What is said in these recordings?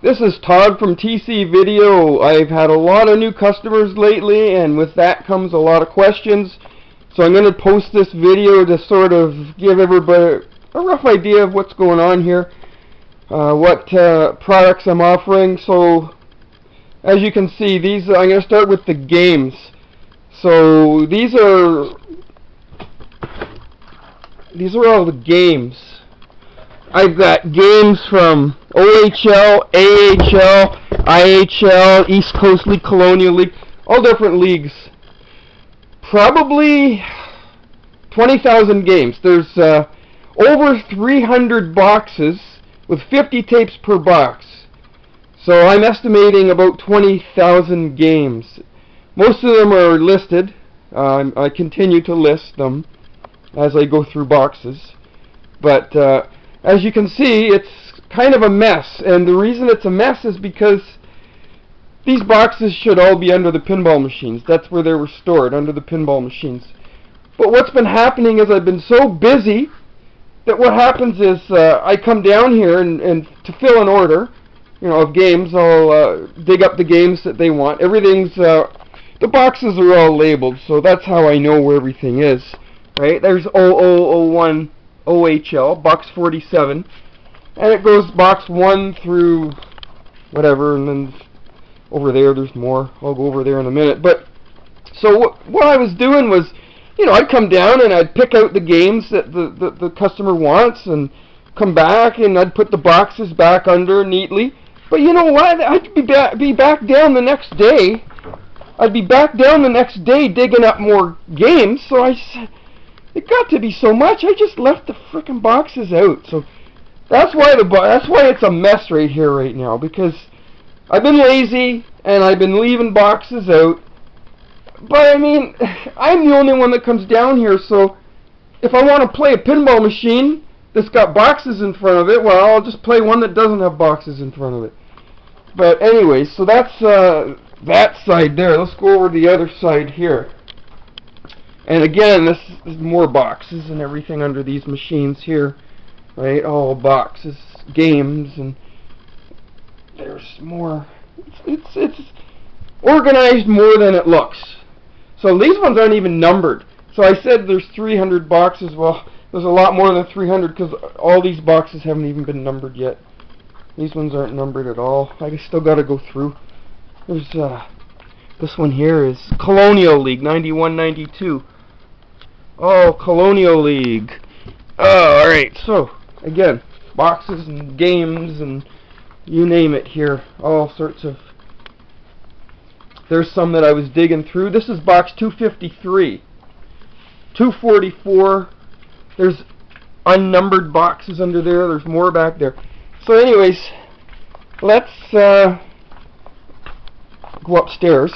This is Todd from TC Video. I've had a lot of new customers lately, and with that comes a lot of questions. So I'm going to post this video to sort of give everybody a rough idea of what's going on here, what products I'm offering. So as you can see, I'm going to start with the games. So these are all the games. I've got games from OHL, AHL, IHL, East Coast League, Colonial League, all different leagues. Probably 20,000 games. There's over 300 boxes with 50 tapes per box. So I'm estimating about 20,000 games. Most of them are listed. I continue to list them as I go through boxes. But as you can see, it's kind of a mess, and the reason it's a mess is because these boxes should all be under the pinball machines. That's where they were stored, under the pinball machines. But what's been happening is I've been so busy that what happens is I come down here and to fill an order, of games. I'll dig up the games that they want. Everything's the boxes are all labeled, so that's how I know where everything is. Right? There's 0001 OHL, box 47, and it goes box 1 through whatever, and then over there's more. I'll go over there in a minute. But so what I was doing was, I'd come down and I'd pick out the games that the customer wants and come back, and I'd put the boxes back under neatly. But you know what? I'd be back down the next day. I'd be back down the next day digging up more games, so I said, it got to be so much, I just left the frickin' boxes out. So that's why it's a mess right here right now, because I've been lazy and I've been leaving boxes out. But I mean, I'm the only one that comes down here, so if I want to play a pinball machine that's got boxes in front of it, well, I'll just play one that doesn't have boxes in front of it. But anyway, so that's that side there. Let's go over to the other side here. And again, this is more boxes and everything under these machines here, right? All boxes, games, and there's more. It's organized more than it looks. So these ones aren't even numbered. So I said there's 300 boxes. Well, there's a lot more than 300 because all these boxes haven't even been numbered yet. These ones aren't numbered at all. I still got to go through. There's this one here is Colonial League 91-92. Oh, Colonial League. Oh, alright, so, again, boxes and games and you name it here. All sorts of... There's some that I was digging through. This is box 253. 244. There's unnumbered boxes under there. There's more back there. So anyways, let's go upstairs.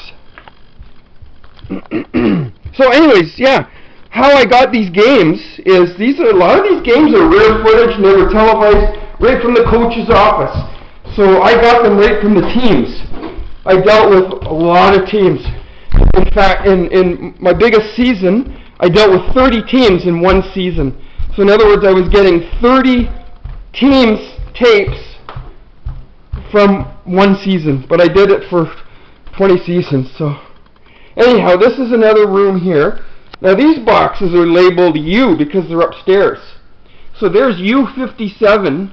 So anyways, yeah. How I got these games is a lot of these games are rare footage and they were televised right from the coach's office. So I got them right from the teams. I dealt with a lot of teams. In fact, in my biggest season, I dealt with 30 teams in one season. So in other words, I was getting 30 teams tapes from one season, but I did it for 20 seasons. So anyhow, this is another room here. Now these boxes are labeled U because they're upstairs. So there's U57,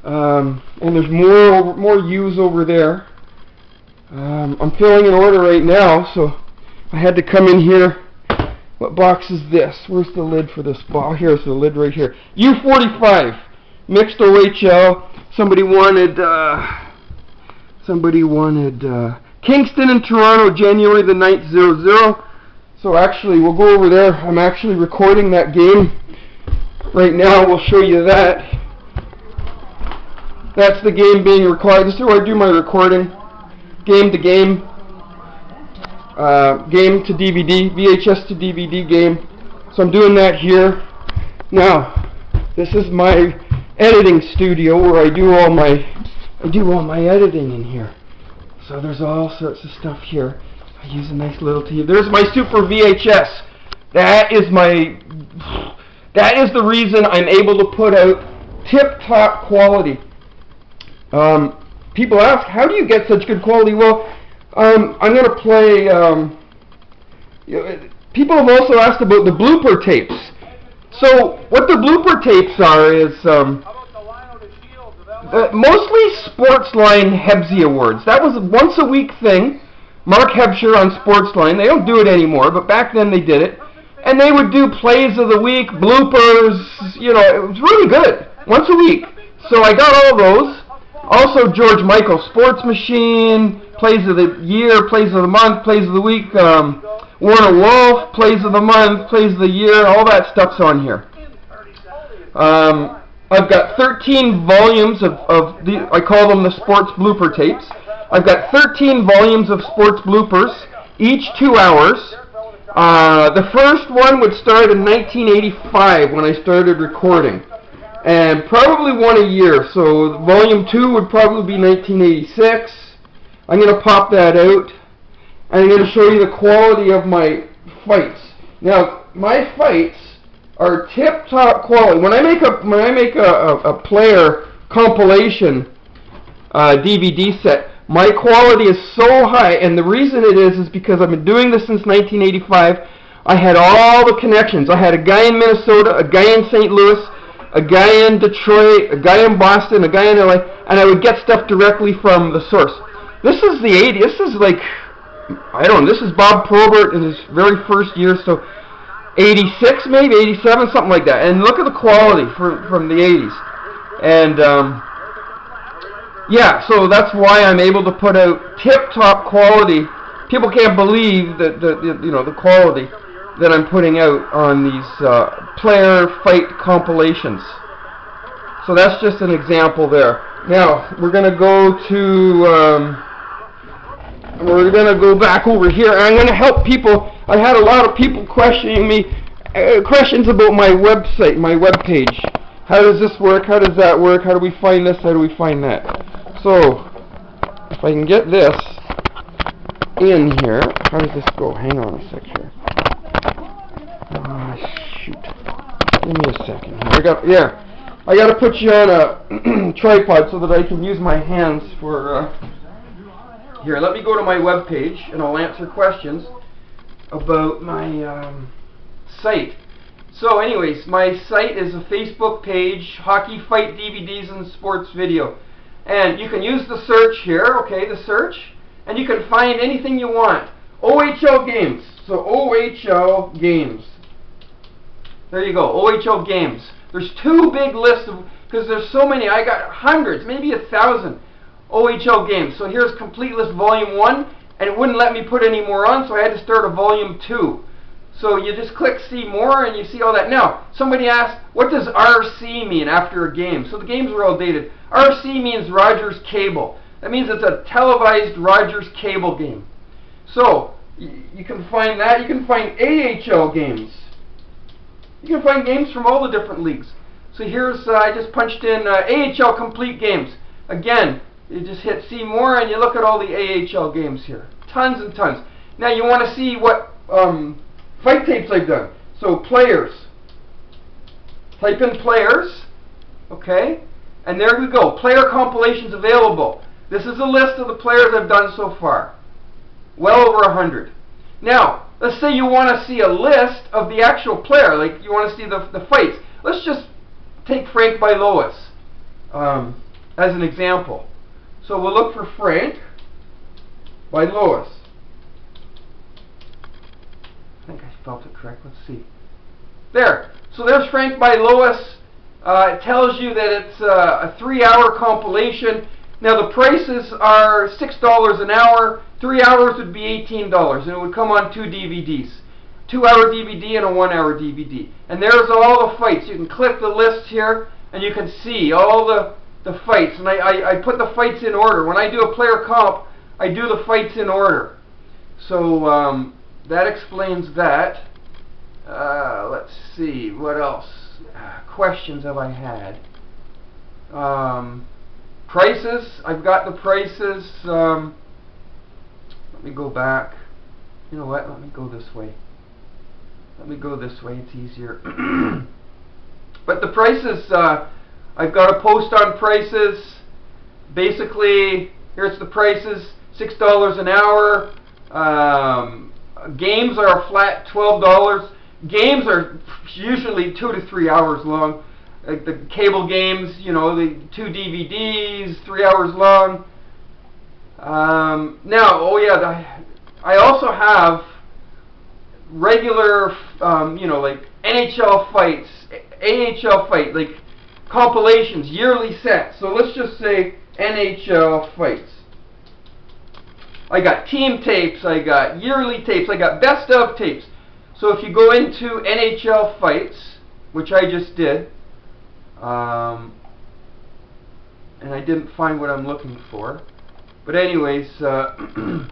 and there's more U's over there. I'm filling an order right now, so I had to come in here. What box is this? Where's the lid for this box? Here's the lid right here. U45, mixed OHL. Somebody wanted Kingston and Toronto, January the 9th, 00. So actually, we'll go over there. I'm actually recording that game right now. We'll show you that. That's the game being recorded. This is where I do my recording. Game to game. Game to DVD. VHS to DVD game. So I'm doing that here. Now, this is my editing studio where I do all my editing in here. So there's all sorts of stuff here. I use a nice little TV. There's my Super VHS. That is the reason I'm able to put out tip-top quality. People ask, how do you get such good quality? Well, I'm going to play... people have also asked about the blooper tapes. So what the blooper tapes are is mostly Sportsline Hebsy Awards. That was a once a week thing. Mark Hebsher on Sportsline. They don't do it anymore, but back then they did it. And they would do plays of the week, bloopers, you know, it was really good. Once a week. So I got all those. Also George Michael Sports Machine, plays of the year, plays of the month, plays of the week, Warner Wolf, plays of the month, plays of the year, all that stuff's on here. I've got 13 volumes of the, I call them the sports blooper tapes. I've got 13 volumes of sports bloopers, each 2 hours. The first one would start in 1985 when I started recording, and probably one a year. So volume 2 would probably be 1986. I'm going to pop that out, and I'm going to show you the quality of my fights. Now, my fights are tip-top quality. When I make a player compilation DVD set, my quality is so high, and the reason it is because I've been doing this since 1985. I had all the connections. I had a guy in Minnesota, a guy in St. Louis, a guy in Detroit, a guy in Boston, a guy in LA, and I would get stuff directly from the source. This is the 80s. This is like, I don't know, this is Bob Probert in his very first year, so 86 maybe, 87, something like that. And look at the quality from the 80s. And yeah, so that's why I'm able to put out tip-top quality. People can't believe that the quality that I'm putting out on these player fight compilations. So that's just an example there. Now we're gonna go to back over here, and I'm gonna help people. I had a lot of people questioning me, questions about my website, my web page. How does this work? How does that work? How do we find this? How do we find that? So, if I can get this in here, how does this go? Hang on a sec here. Shoot. Give me a second here. I got to put you on a tripod so that I can use my hands for. Here, let me go to my web page and I'll answer questions about my site. So, anyways, my site is a Facebook page, Hockey Fight DVDs and Sports Video. And you can use the search here, okay, the search, and you can find anything you want. OHL games. So OHL games. There you go, OHL games. There's two big lists of, because there's so many, I got hundreds, maybe 1,000 OHL games. So here's complete list volume 1, and it wouldn't let me put any more on, so I had to start a volume 2. So you just click see more and you see all that. Now, somebody asked, what does RC mean after a game? So the games were all dated. RC means Rogers Cable. That means it's a televised Rogers Cable game. So, you can find that. You can find AHL games. You can find games from all the different leagues. So here's, I just punched in AHL complete games. Again, you just hit see more and you look at all the AHL games here. Tons and tons. Now you want to see what fight tapes I've done. So players. Type in players. Okay. And there we go. Player compilations available. This is a list of the players I've done so far. Well over 100. Now, let's say you want to see a list of the actual player. Like you want to see the fights. Let's just take Frank by Lois as an example. So we'll look for Frank by Lois. I think I spelled it correct. Let's see. There. So there's Frank by Lois. It tells you that it's a 3-hour compilation. Now the prices are $6 an hour. 3 hours would be $18, and it would come on 2 DVDs. 2-hour DVD and a 1-hour DVD. And there's all the fights. You can click the list here, and you can see all the fights. And I put the fights in order. When I do a player comp, I do the fights in order. So that explains that. Let's see, what else? Questions have I had? Prices, I've got the prices. Let me go back. You know what, let me go this way. Let me go this way, it's easier. But the prices, I've got a post on prices. Basically, here's the prices: $6 an hour. Games are a flat $12. Games are usually 2 to 3 hours long. Like the cable games, you know, the 2 DVDs, 3 hours long. Now, oh yeah, I also have regular, you know, like NHL fights, AHL fight, like compilations, yearly sets. So let's just say NHL fights. I got team tapes, I got yearly tapes, I got best of tapes. So if you go into NHL fights, which I just did, and I didn't find what I'm looking for. But anyways, oh,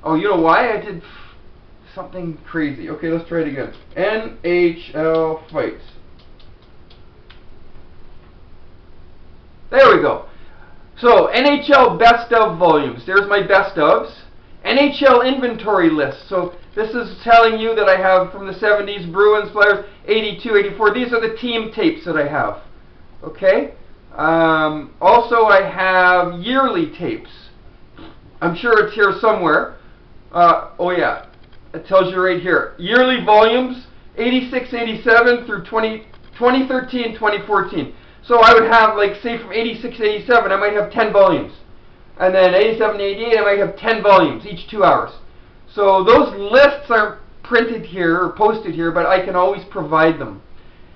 you know why? I did something crazy. Okay, let's try it again. NHL fights. There we go. So, NHL best of volumes. There's my best ofs. NHL inventory list. So, this is telling you that I have from the 70s, Bruins, Flyers, 82, 84. These are the team tapes that I have. Okay? Also, I have yearly tapes. I'm sure it's here somewhere. Oh yeah, it tells you right here. Yearly volumes, 86, 87 through 2013, 2014. So I would have, like, say from 86 to 87, I might have 10 volumes. And then 87 to 88, I might have 10 volumes, each 2 hours. So those lists aren't printed here or posted here, but I can always provide them.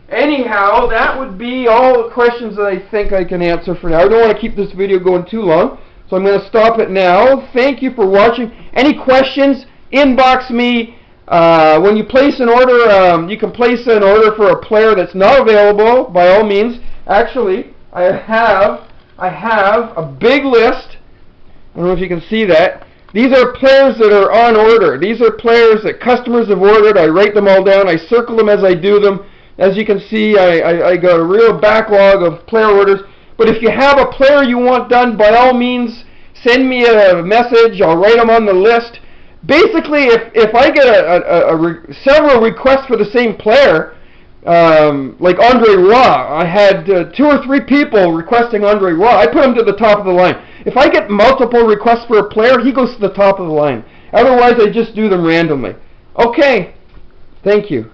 Anyhow, that would be all the questions that I think I can answer for now. I don't want to keep this video going too long, so I'm going to stop it now. Thank you for watching. Any questions, inbox me. When you place an order, you can place an order for a player that's not available, by all means. Actually, I have a big list. I don't know if you can see that. These are players that are on order. These are players that customers have ordered. I write them all down. I circle them as I do them. As you can see, I got a real backlog of player orders. But if you have a player you want done, by all means, send me a message. I'll write them on the list. Basically, if I get several requests for the same player, like Andre Roy, I had 2 or 3 people requesting Andre Roy. I put him to the top of the line. If I get multiple requests for a player, he goes to the top of the line. Otherwise, I just do them randomly. Okay, thank you.